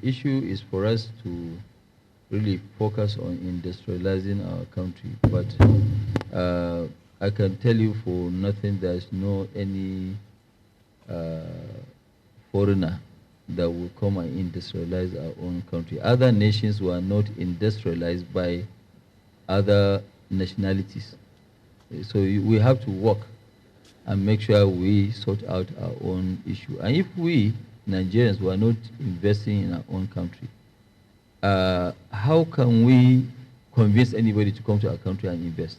issue is for us to really focus on industrializing our country. But I can tell you for nothing, there's no any foreigner that will come and industrialize our own country. Other nations were not industrialized by other nationalities. So we have to work and make sure we sort out our own issue. And if we, Nigerians, were not investing in our own country, how can we convince anybody to come to our country and invest?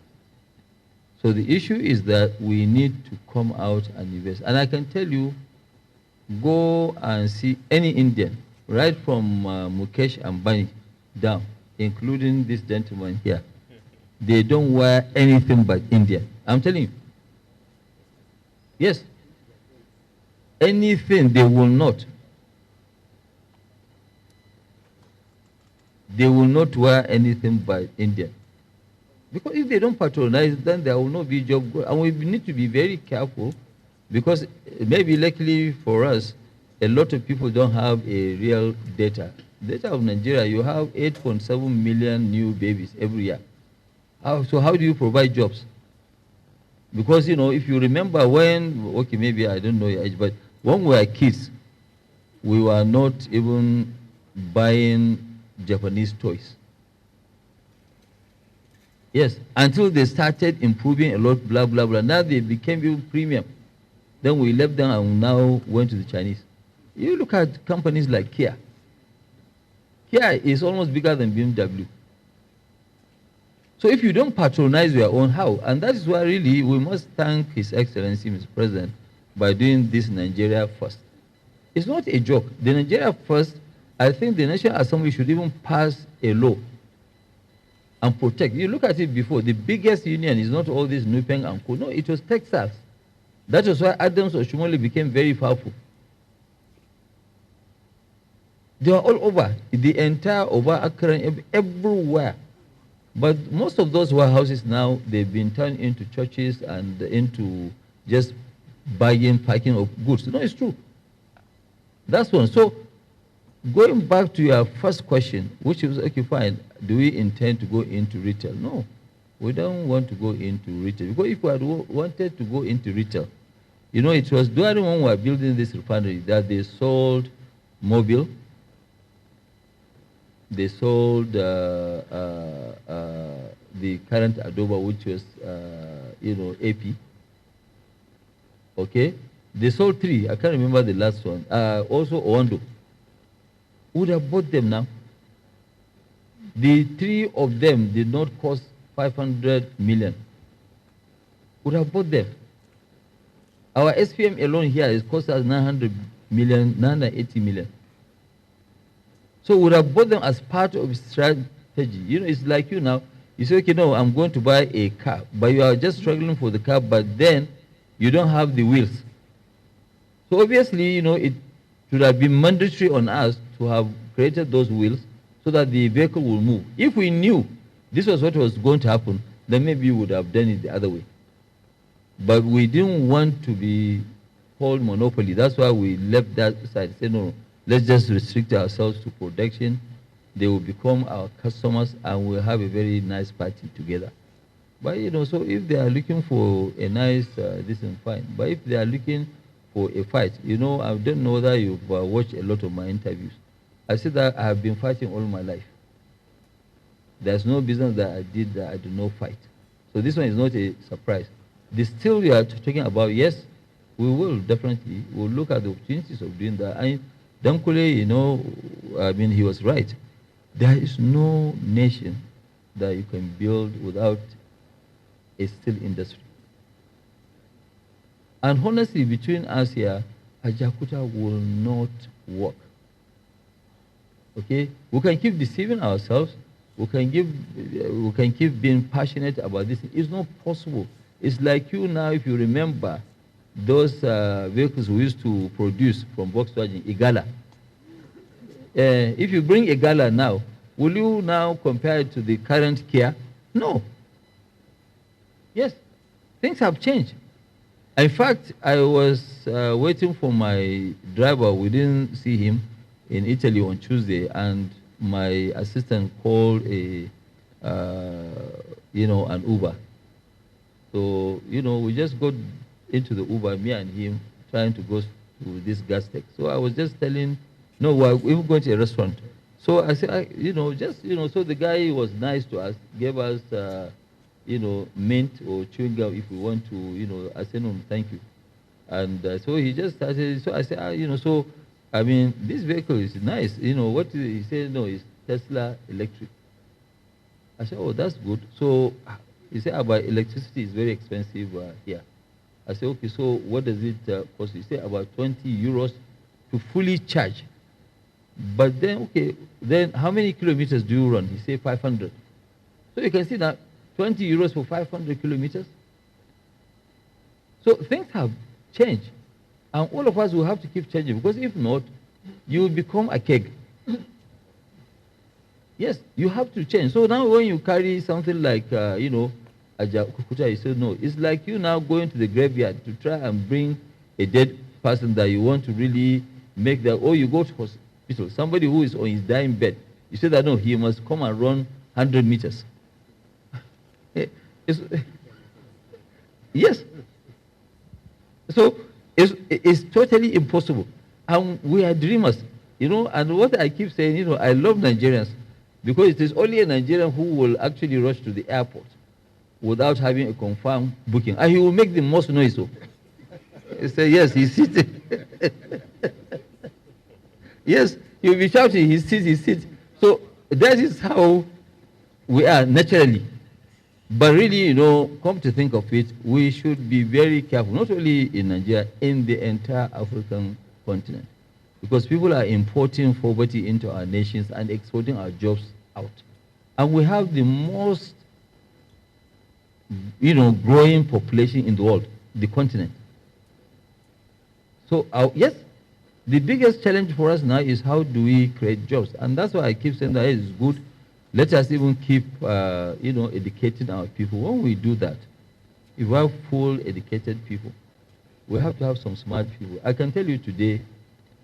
So the issue is that we need to come out and invest. And I can tell you, go and see any Indian, right from Mukesh Ambani down, including this gentleman here. They don't wear anything but Indian. I'm telling you. Yes. Anything they will not. They will not wear anything but Indian. Because if they don't patronize, then there will not be job growth. And we need to be very careful, because maybe luckily for us, a lot of people don't have a real data. Data of Nigeria, you have 8.7 million new babies every year. So how do you provide jobs? Because, you know, if you remember when, okay, maybe I don't know your age, but when we were kids, we were not even buying Japanese toys. Yes, until they started improving a lot, blah, blah, blah. Now they became even premium. Then we left them and now went to the Chinese. You look at companies like Kia. Kia is almost bigger than BMW. So if you don't patronize your own, how? And that is why really we must thank His Excellency, Mr. President, by doing this Nigeria First. It's not a joke. The Nigeria First, I think the National Assembly should even pass a law and protect. You look at it before, the biggest union is not all this Nupeng and Co. No, it was Texas. That was why Adams Oshomole became very powerful. They are all over, the entire over Accra, everywhere. But most of those warehouses now, they've been turned into churches and into just buying, packing of goods. No, it's true. That's one. So going back to your first question, which is, okay, fine, do we intend to go into retail? No, we don't want to go into retail. Because if we had wanted to go into retail, you know, it was during when we were building this refinery that they sold Mobile, they sold the current Adobe, which was, you know, AP. Okay? They sold 3. I can't remember the last one. Also, Oando. Would have bought them now. The 3 of them did not cost 500 million. Would have bought them. Our SPM alone here is cost us 900 million, 980 million. So we would have bought them as part of strategy. You know, it's like you now, you say, okay, no, I'm going to buy a car, but you are just struggling for the car, but then you don't have the wheels. So obviously, you know, it should have been mandatory on us to have created those wheels so that the vehicle will move. If we knew this was what was going to happen, then maybe we would have done it the other way. But we didn't want to be called monopoly. That's why we left that side. Say, no, let's just restrict ourselves to production. They will become our customers and we'll have a very nice party together. But, you know, so if they are looking for a nice, this is fine. But if they are looking for a fight, you know, I don't know whether you've watched a lot of my interviews. I said that I have been fighting all my life. There's no business that I did that I do not fight. So this one is not a surprise. The still you are talking about, yes, we will definitely, we'll look at the opportunities of doing that. And Dankule, you know, I mean, he was right. There is no nation that you can build without a steel industry. And honestly, between us here, Ajaokuta will not work. Okay? We can keep deceiving ourselves. We can keep being passionate about this. It's not possible. It's like you now, if you remember, those vehicles we used to produce from Volkswagen, Igala. If you bring Igala now, will you now compare it to the current Kia? No. Yes, things have changed. In fact, I was waiting for my driver. We didn't see him. in Italy on Tuesday, and my assistant called an Uber. So, we just got into the Uber, me and him, trying to go to this gas tech. So I was just telling, no, we're even going to a restaurant. So I said, so the guy was nice to us, gave us, mint or chewing gum if we want to, I said, no, thank you. And so he just started, so I said, this vehicle is nice. What is it? He said, no, it's Tesla electric. I said, oh, that's good. So he said, about electricity is very expensive here. I said, okay, so what does it cost? He said, about 20 euros to fully charge. But then, okay, then how many kilometers do you run? He said 500. So you can see that 20 euros for 500 kilometers. So things have changed. And all of us will have to keep changing, because if not, you will become a keg. Yes, you have to change. So now when you carry something like, Ajaokuta, you say, no, it's like you now going to the graveyard to try and bring a dead person that you want to really make that, or you go to hospital, somebody who is on his dying bed, you say that, no, he must come and run 100 meters. Yes. So it's totally impossible. And we are dreamers, and what I keep saying, I love Nigerians, because it is only a Nigerian who will actually rush to the airport without having a confirmed booking. And he will make the most noise. So he say, yes, he's sitting. Yes, he will be shouting, he sits. So that is how we are naturally. But really, come to think of it, we should be very careful, not only in Nigeria, in the entire African continent. Because people are importing poverty into our nations and exporting our jobs out. And we have the most, growing population in the world, the continent. So, yes, the biggest challenge for us now is how do we create jobs? And that's why I keep saying that it's good. Let us even keep, educating our people. When we do that, if we have full educated people, we have to have some smart people. I can tell you today,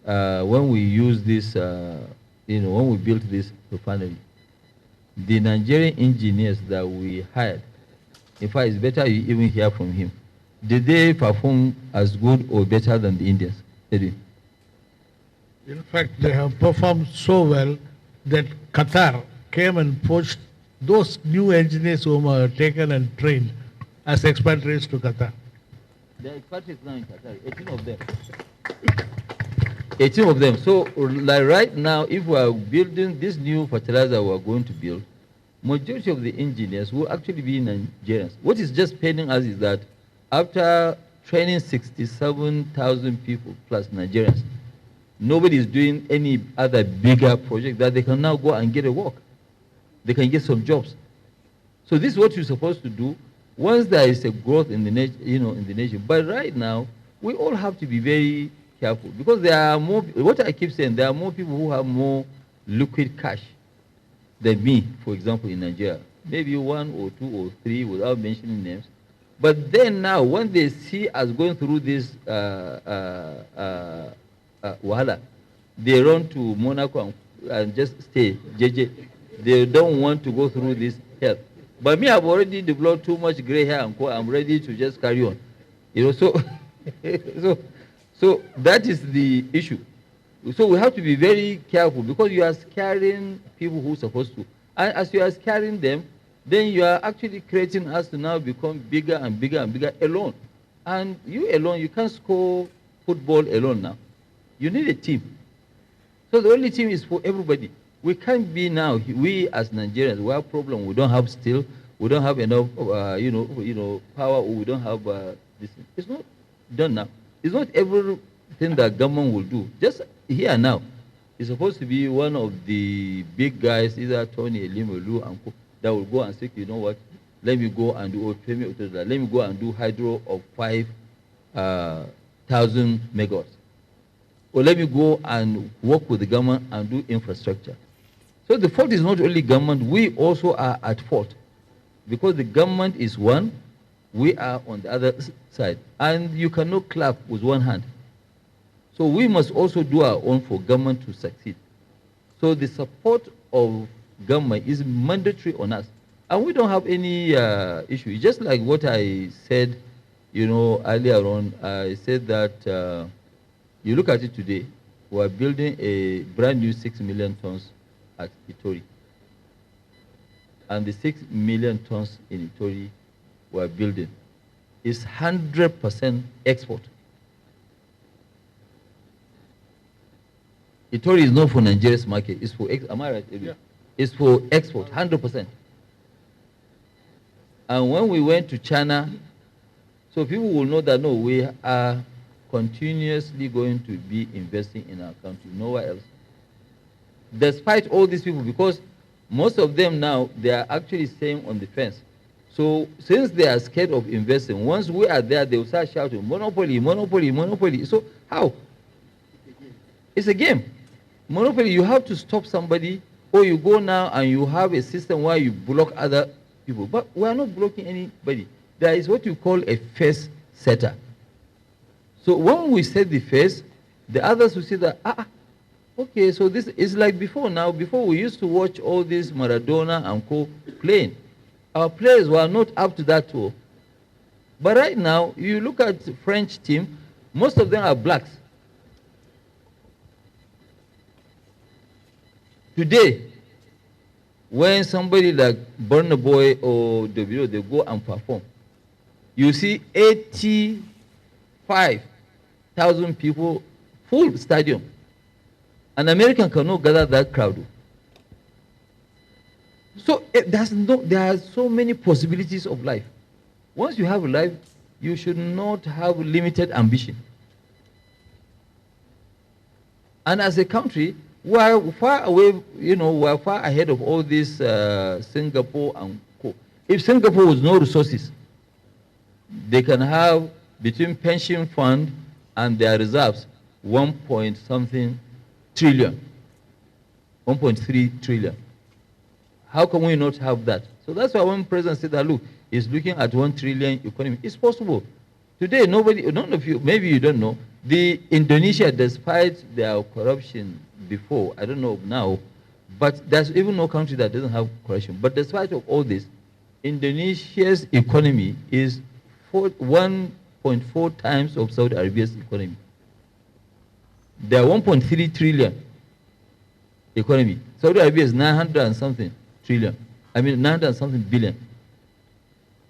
when we use this, when we built this refinery, the Nigerian engineers that we hired, in fact, it's better you even hear from him. Did they perform as good or better than the Indians? Did they? In fact, they have performed so well that Qatar came and poached those new engineers whom are taken and trained as expatriates to Qatar. There are expatriates now in Qatar, 18 of them. 18 of them. So, like right now, if we are building this new fertilizer we are going to build, majority of the engineers will actually be Nigerians. What is just paining us is that after training 67,000 people plus Nigerians, nobody is doing any other bigger project that they can now go and get a work. They can get some jobs. So this is what you're supposed to do once there is a growth in the nation. But right now, we all have to be very careful, because there are more. What I keep saying, there are more people who have more liquid cash than me, for example, in Nigeria. Maybe one or two or three, without mentioning names. But then now, when they see us going through this wahala, they run to Monaco and just stay. JJ. They don't want to go through this hell. But me, I've already developed too much gray hair and I'm ready to just carry on. So, so that is the issue. So we have to be very careful, because you are scaring people who are supposed to. And as you are scaring them, then you are actually creating us to now become bigger and bigger and bigger alone. And you alone, you can't score football alone now. You need a team. So the only team is for everybody. We can't be now, we as Nigerians, we have a problem. We don't have steel, we don't have enough, power, or we don't have this. It's not done now. It's not everything that government will do. Just here now, it's supposed to be one of the big guys, either Tony, Elimolu, and that will go and say, you know what, let me go and do, let me go and do hydro of 5,000 megawatts. Or let me go and work with the government and do infrastructure. So the fault is not only government, we also are at fault. Because the government is one, we are on the other side. And you cannot clap with one hand. So we must also do our own for government to succeed. So the support of government is mandatory on us. And we don't have any issue. Just like what I said, earlier on, I said that you look at it today, we are building a brand new 6 million tons at Itori. And the 6 million tons in Itori we are building is 100% export. Itori is not for Nigeria's market. It's for, am I right? Yeah. It's for export, 100%. And when we went to China, so people will know that, no, we are continuously going to be investing in our country, nowhere else. Despite all these people, because most of them now, they are actually staying on the fence. So since they are scared of investing, once we are there, they will start shouting, monopoly, monopoly, monopoly. So how? It's a game. Monopoly, you have to stop somebody, or you go now and you have a system where you block other people. But we are not blocking anybody. There is what you call a face setter. So when we set the face, the others will see that, okay, so this is like before now. Before we used to watch all these Maradona and co playing. Our players were not up to that tool. But right now, you look at the French team, most of them are blacks. Today, when somebody like Burna Boy or W, they go and perform, you see 85,000 people, full stadium. An American cannot gather that crowd. So there are so many possibilities of life. Once you have a life, you should not have limited ambition. And as a country, we are far away, we are far ahead of all this Singapore and co. If Singapore has no resources, they can have between pension fund and their reserves 1.something trillion, 1.3 trillion. How can we not have that? So that's why when President said that, look, he's looking at 1 trillion economy. It's possible. Today, none of you, maybe you don't know, Indonesia, despite their corruption before, I don't know now, but there's even no country that doesn't have corruption. But despite of all this, Indonesia's economy is 1.4 times of Saudi Arabia's economy. They are 1.3 trillion economy. Saudi Arabia is 900 and something trillion. 900 and something billion.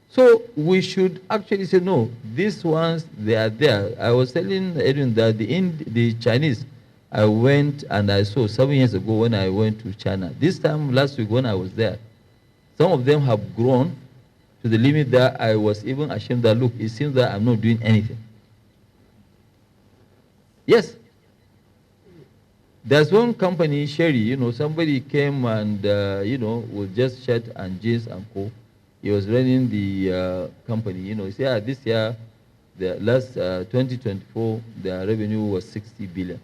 So we should actually say, no, these ones, they are there. I was telling Edwin that the Chinese, I went and I saw 7 years ago when I went to China. This time, last week when I was there, some of them have grown to the limit that I was even ashamed that, look, it seems that I'm not doing anything. Yes. There's one company, Sherry, somebody came and, with just shirt and jeans and co. He was running the company, he said, this year, the last 2024, their revenue was 60 billion.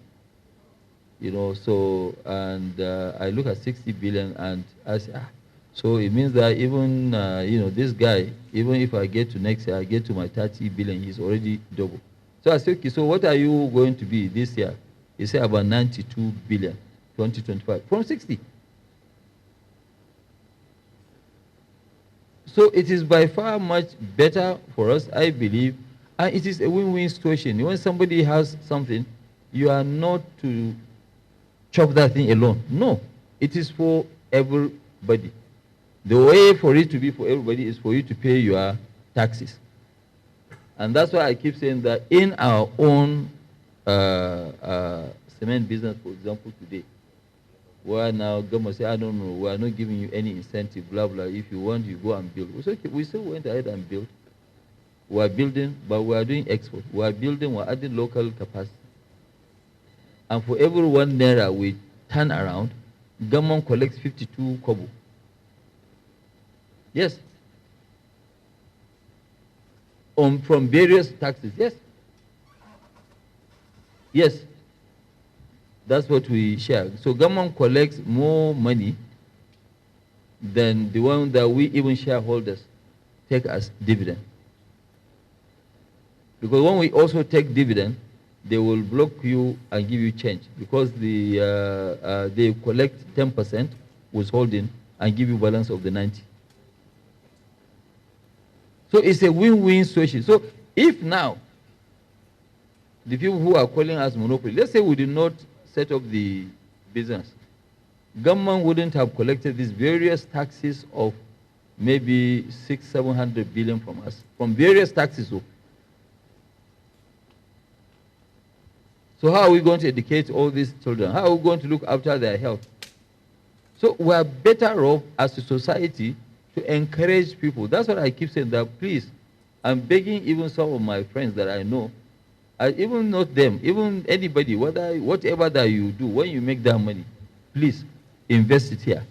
So, and I look at 60 billion and I say, so it means that even, this guy, even if I get to next year, I get to my 30 billion, he's already double. So I said, okay, so what are you going to be this year? He said about 92 billion, 2025, from 60. So it is by far much better for us, I believe, and it is a win-win situation. When somebody has something, you are not to chop that thing alone. No, it is for everybody. The way for it to be for everybody is for you to pay your taxes. And that's why I keep saying that in our own cement business, for example, today, where now government say, I don't know, we are not giving you any incentive, blah, blah. If you want, you go and build. We said, okay, we still went ahead and built. We are building, but we are doing export. We are building, we are adding local capacity. And for every 1 naira we turn around, government collects 52 kobo. Yes. From various taxes, yes. Yes. That's what we share. So government collects more money than the one that we even shareholders take as dividend. Because when we also take dividend, they will block you and give you change because they collect 10% withholding and give you balance of the 90. So it's a win-win situation. So if now the people who are calling us monopoly, let's say we did not set up the business, government wouldn't have collected these various taxes of maybe 600-700 billion from us, from various taxes. So how are we going to educate all these children? How are we going to look after their health? So we are better off as a society to encourage people. That's what I keep saying, that please, I'm begging even some of my friends that I know, even not them, even anybody, whatever that you do, when you make that money, please invest it here.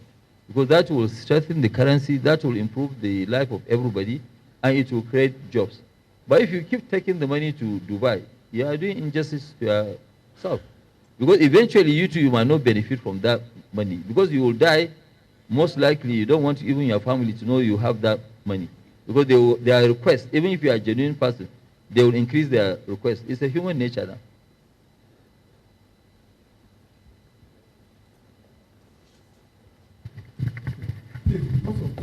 Because that will strengthen the currency, that will improve the life of everybody, and it will create jobs. But if you keep taking the money to Dubai, you are doing injustice to yourself. Because eventually you too, you might not benefit from that money. Because you will die, most likely you don't want even your family to know you have that money. Because their request, even if you are a genuine person, they will increase their request. It's a human nature now.